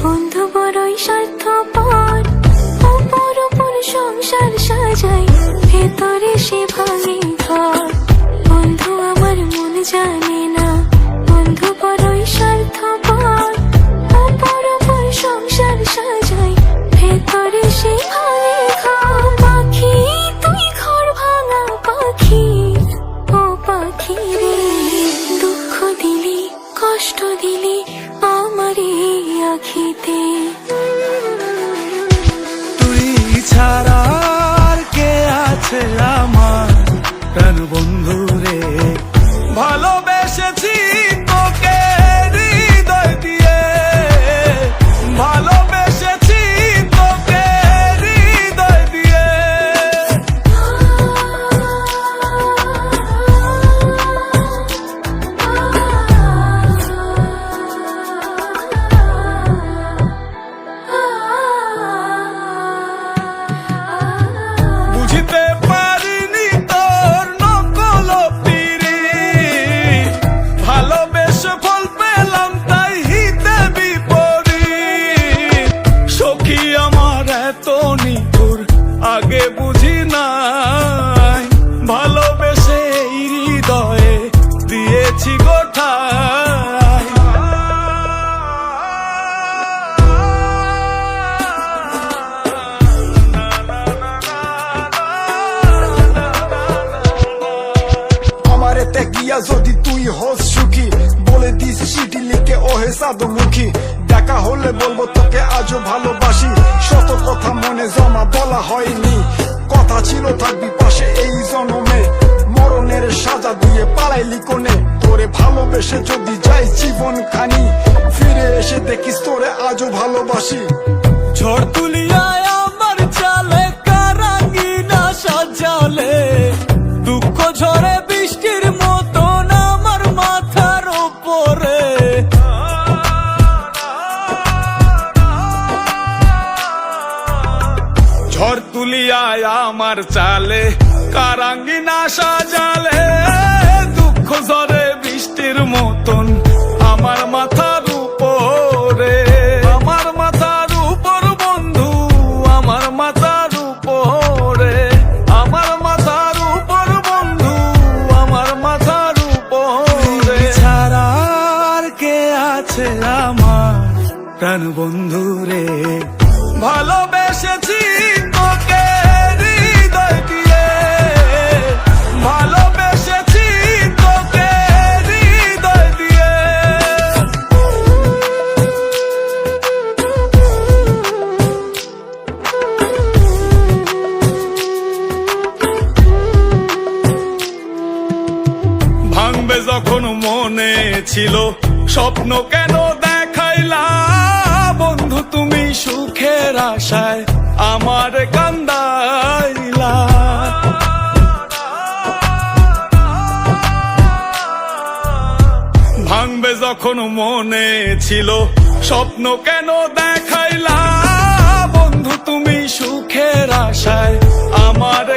বন্ধু বড়ই স্বার্থপর, অপর অপর সংসার সাজাই, ভেতরে সে ভাঙে ঘর। বন্ধু আমার মন জানে না, বন্ধু বড়ই স্বার্থপর, অপর অপর সংসার সাজাই, ভেতরে সে ভাঙে ঘর। পাখি তুই ঘর ভাঙা পাখি, ও পাখি রে, দুঃখ দিলি কষ্ট দিলি আমারে আখিতে। তুই ছাড়া আর কে আছে আমার প্রাণ বন্ধু রে, ভালোবেসেছি তোকে হৃদয় দিয়ে, ভালোবেসেছি তোকে হৃদয় দিয়ে। বুঝতে পারিনি তোর নকল পিরিত, ভালোবেসে ফল পেলাম তাই হিতে বিপরীত। সখী আমার এত নিঠুর আগে বুঝি নাই, ভালোবেসে এই হৃদয়ে দিয়েছি গোঠায়। আমারেতে গিয়া যদি তুই হোস সুখী, বলে দিস চিঠি লিখে ওহে সাধুমুখী। দেখা হলে বলবো তোকে আজও ভালোবাসি, শত কথা মনে জমা বলা হয়নি। কথা ছিল থাকবি পাশে এই জন্মে, মরণের সাজা দিয়ে পালাইলি কোনে। তোরে ভালোবেসে যদি যাই জীবন খানি, ফিরে এসে দেখিস তোরে আজও ভালোবাসি। ঝড় তুলিয়ায় আমার চালে কারাঙ্গিনা সাজালে, দুঃখ ঝরে বৃষ্টির মতন আমার মাথার উপরে। ঝড় তুলিয়ায় আমার চালে কারাঙ্গিনা সাজালে, দুঃখ ঝরে বৃষ্টির মতন আমার মাথার উপরে। আমার মাথার উপর বন্ধু, আমার মাথার উপরে, আমার মাথার উপর বন্ধু, আমার মাথার উপরে। ছাড়া আর কে আছে আমার প্রাণ বন্ধু রে, ভালোবেসেছি তোকে হৃদয় দিয়ে, ভালোবেসেছি তোকে হৃদয় দিয়ে। ভাঙবে যখন মনে ছিল স্বপ্ন কেন দেখাইলা, বন্ধু তুমি সুখের আশায় আমার কান্দাইলা। ভাঙবে যখন মনে ছিল স্বপ্ন কেন দেখাইলা, বন্ধু তুমি সুখের আশায় আমার